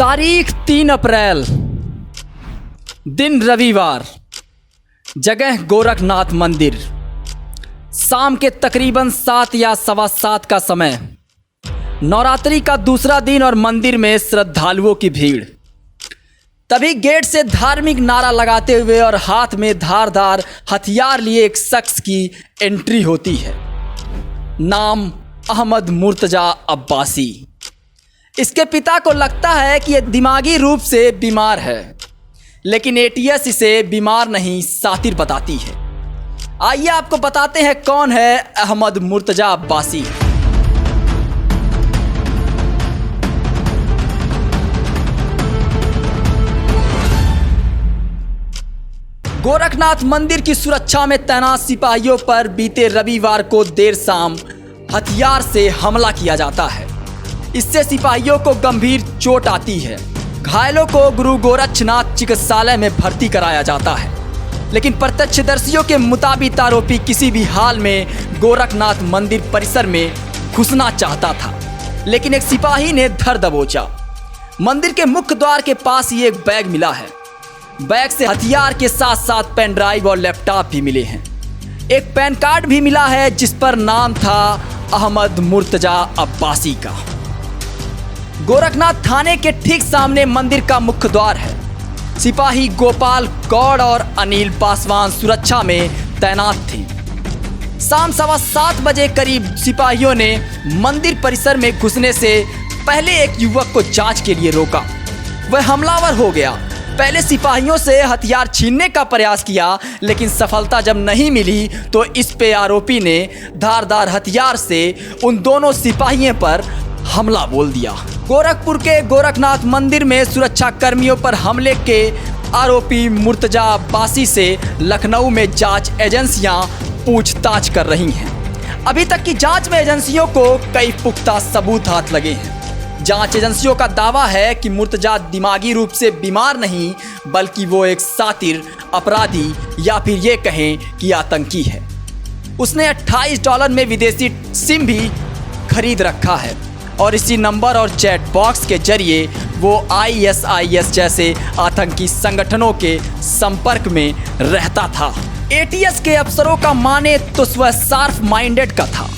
तारीख 3 अप्रैल, दिन रविवार, जगह गोरखनाथ मंदिर। शाम के तकरीबन 7 या सवा 7 का समय। नवरात्रि का दूसरा दिन और मंदिर में श्रद्धालुओं की भीड़। तभी गेट से धार्मिक नारा लगाते हुए और हाथ में धारदार हथियार लिए एक शख्स की एंट्री होती है। नाम अहमद मुर्तजा अब्बासी। इसके पिता को लगता है कि यह दिमागी रूप से बीमार है, लेकिन एटीएस इसे बीमार नहीं सातिर बताती है। आइए आपको बताते हैं कौन है अहमद मुर्तजा अब्बासी। गोरखनाथ मंदिर की सुरक्षा में तैनात सिपाहियों पर बीते रविवार को देर शाम हथियार से हमला किया जाता है। इससे सिपाहियों को गंभीर चोट आती है। घायलों को गुरु गोरक्षनाथ चिकित्सालय में भर्ती कराया जाता है, लेकिन प्रत्यक्षदर्शियों के मुताबिक आरोपी किसी भी हाल में गोरखनाथ मंदिर परिसर में घुसना चाहता था, लेकिन एक सिपाही ने धर दबोचा। मंदिर के मुख्य द्वार के पास ही एक बैग मिला है। बैग से हथियार के साथ साथ पेन ड्राइव और लैपटॉप भी मिले हैं। एक पैन कार्ड भी मिला है जिस पर नाम था अहमद मुर्तजा अब्बासी का। गोरखनाथ थाने के ठीक सामने मंदिर का मुख्य द्वार है। सिपाही गोपाल गौड़ और अनिल पासवान सुरक्षा में तैनात थे। शाम 7:15 बजे करीब सिपाहियों ने मंदिर परिसर में घुसने से पहले एक युवक को जांच के लिए रोका। वह हमलावर हो गया। पहले सिपाहियों से हथियार छीनने का प्रयास किया, लेकिन सफलता जब नहीं मिली तो इस पे आरोपी ने धारदार हथियार से उन दोनों सिपाहियों पर हमला बोल दिया। गोरखपुर के गोरखनाथ मंदिर में सुरक्षा कर्मियों पर हमले के आरोपी मुर्तजा अब्बासी से लखनऊ में जांच एजेंसियां पूछताछ कर रही हैं। अभी तक की जांच में एजेंसियों को कई पुख्ता सबूत हाथ लगे हैं। जांच एजेंसियों का दावा है कि मुर्तजा दिमागी रूप से बीमार नहीं, बल्कि वो एक सातिर, अपराधी या फिर ये कहें कि आतंकी है। उसने $28 में विदेशी सिम भी खरीद रखा है और इसी नंबर और चैट बॉक्स के जरिए वो ISIS जैसे आतंकी संगठनों के संपर्क में रहता था। एटीएस के अफसरों का माने तो वह शार्प माइंडेड का था।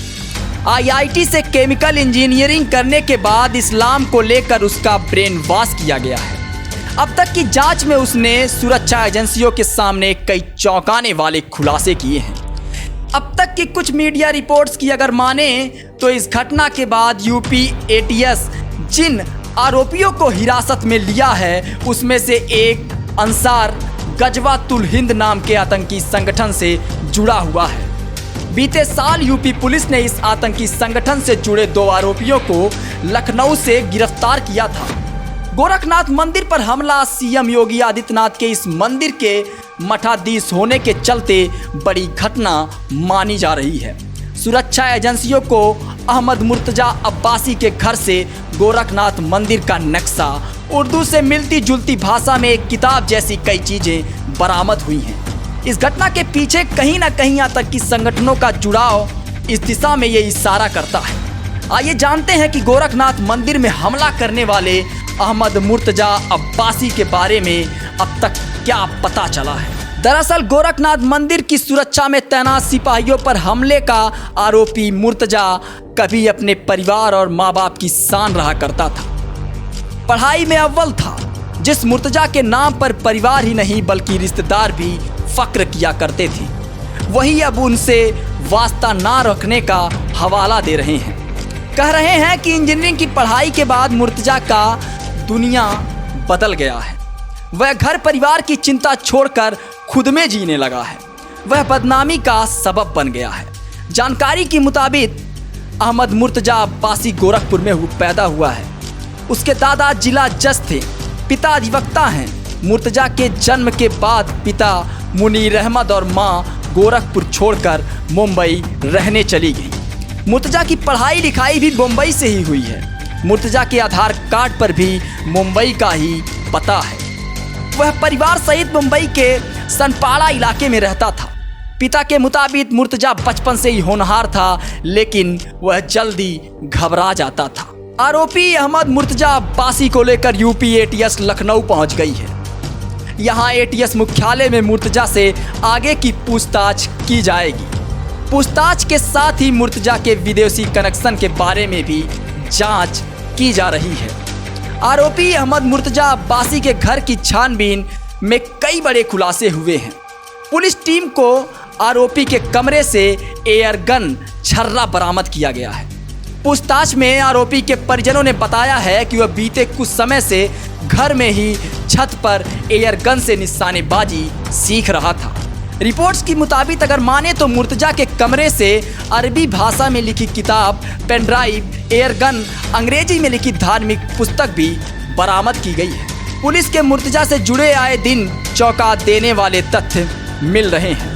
IIT से केमिकल इंजीनियरिंग करने के बाद इस्लाम को लेकर उसका ब्रेन वॉश किया गया है। अब तक की जांच में उसने सुरक्षा एजेंसियों के सामने कई चौंकाने वाले खुलासे किए हैं। अब तक की कुछ मीडिया रिपोर्ट्स की अगर माने तो इस घटना के बाद यूपी एटीएस जिन आरोपियों को हिरासत में लिया है, उसमें से एक अंसार गजवातुल हिंद नाम के आतंकी संगठन से जुड़ा हुआ है। बीते साल यूपी पुलिस ने इस आतंकी संगठन से जुड़े 2 आरोपियों को लखनऊ से गिरफ्तार किया था। गोरखनाथ मंदिर पर हमला सीएम योगी आदित्यनाथ के इस मंदिर के मठाधीश होने के चलते बड़ी घटना मानी जा रही है। सुरक्षा एजेंसियों को अहमद मुर्तजा अब्बासी के घर से गोरखनाथ मंदिर का नक्शा, उर्दू से मिलती जुलती भाषा में एक किताब जैसी कई चीजें बरामद हुई हैं। इस घटना के पीछे कहीं ना कहीं आतंकी संगठनों का जुड़ाव इस दिशा में ये इशारा करता है। आइए जानते हैं कि गोरखनाथ मंदिर में हमला करने वाले अहमद मुर्तजा अब्बासी के बारे में अब तक क्या पता चला है। दरअसल गोरखनाथ मंदिर की सुरक्षा में तैनात सिपाहियों पर हमले का आरोपी मुर्तजा कभी अपने परिवार और माँ बाप की शान रहा करता था। पढ़ाई में अव्वल था। जिस मुर्तजा के नाम पर परिवार ही नहीं बल्कि रिश्तेदार भी फक्र किया करते थे, वही अब उनसे वास्ता ना रखने का हवाला दे रहे हैं। कह रहे हैं कि इंजीनियरिंग की पढ़ाई के बाद मुर्तजा का दुनिया बदल गया है। वह घर परिवार की चिंता छोड़कर खुद में जीने लगा है। वह बदनामी का सबब बन गया है। जानकारी के मुताबिक अहमद मुर्तजा अब्बासी गोरखपुर में पैदा हुआ है। उसके दादा जिला जज थे, पिता अधिवक्ता हैं। मुर्तजा के जन्म के बाद पिता मुनीर अहमद और मां गोरखपुर छोड़कर मुंबई रहने चली गई। मुर्तजा की पढ़ाई लिखाई भी मुंबई से ही हुई है। मुर्तजा के आधार कार्ड पर भी मुंबई का ही पता है। वह परिवार सहित मुंबई के सनपाड़ा इलाके में रहता था। पिता के मुताबिक मुर्तजा बचपन से ही होनहार था, लेकिन वह जल्दी घबरा जाता था। आरोपी अहमद मुर्तजा अब्बासी को लेकर यूपी एटीएस लखनऊ पहुंच गई है। यहां एटीएस मुख्यालय में मुर्तजा से आगे की पूछताछ की जाएगी। पूछताछ के साथ ही मुर्तजा के विदेशी कनेक्शन के बारे में भी जांच की जा रही है। आरोपी अहमद मुर्तजा अब्बासी के घर की छानबीन में कई बड़े खुलासे हुए हैं। पुलिस टीम को आरोपी के कमरे से एयर गन छर्रा बरामद किया गया है। पूछताछ में आरोपी के परिजनों ने बताया है कि वह बीते कुछ समय से घर में ही छत पर एयर गन से निशानेबाजी सीख रहा था। रिपोर्ट्स के मुताबिक अगर माने तो मुर्तजा के कमरे से अरबी भाषा में लिखी किताब, पेनड्राइव, एयर गन, अंग्रेजी में लिखी धार्मिक पुस्तक भी बरामद की गई है। पुलिस के मुर्तजा से जुड़े आए दिन चौंका देने वाले तथ्य मिल रहे हैं।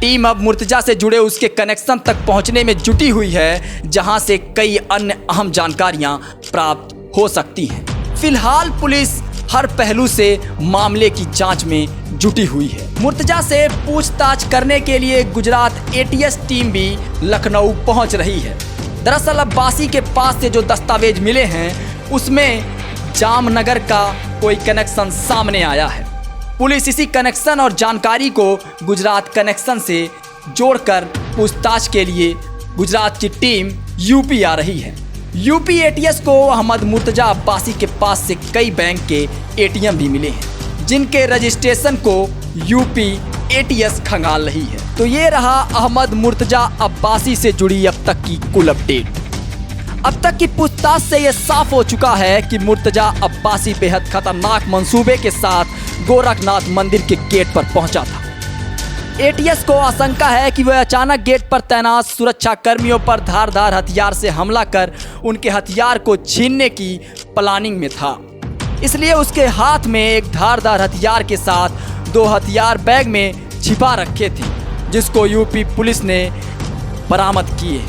टीम अब मुर्तजा से जुड़े उसके कनेक्शन तक पहुंचने में जुटी हुई है, जहां से कई अन्य अहम जानकारियां प्राप्त हो सकती हैं। फिलहाल पुलिस हर पहलू से मामले की जांच में जुटी हुई है। मुर्तजा से पूछताछ करने के लिए गुजरात एटीएस टीम भी लखनऊ पहुंच रही है। दरअसल अब्बासी के पास से जो दस्तावेज मिले हैं उसमें जामनगर का कोई कनेक्शन सामने आया है। पुलिस इसी कनेक्शन और जानकारी को गुजरात कनेक्शन से जोड़कर पूछताछ के लिए गुजरात की टीम यूपी आ रही है। यूपी एटीएस को अहमद मुर्तजा अब्बासी के पास से कई बैंक के एटीएम भी मिले हैं, जिनके रजिस्ट्रेशन को यूपी एटीएस खंगाल रही है। तो ये रहा अहमद मुर्तजा अब्बासी से जुड़ी अब तक की कुल अपडेट। अब तक की पूछताछ से यह साफ हो चुका है कि मुर्तजा अब्बासी बेहद खतरनाक मंसूबे के साथ गोरखनाथ मंदिर के गेट पर पहुंचा था। एटीएस को आशंका है कि वह अचानक गेट पर तैनात सुरक्षा कर्मियों पर धारदार हथियार से हमला कर उनके हथियार को छीनने की प्लानिंग में था। इसलिए उसके हाथ में एक धारदार हथियार के साथ 2 हथियार बैग में छिपा रखे थे, जिसको यूपी पुलिस ने बरामद किए।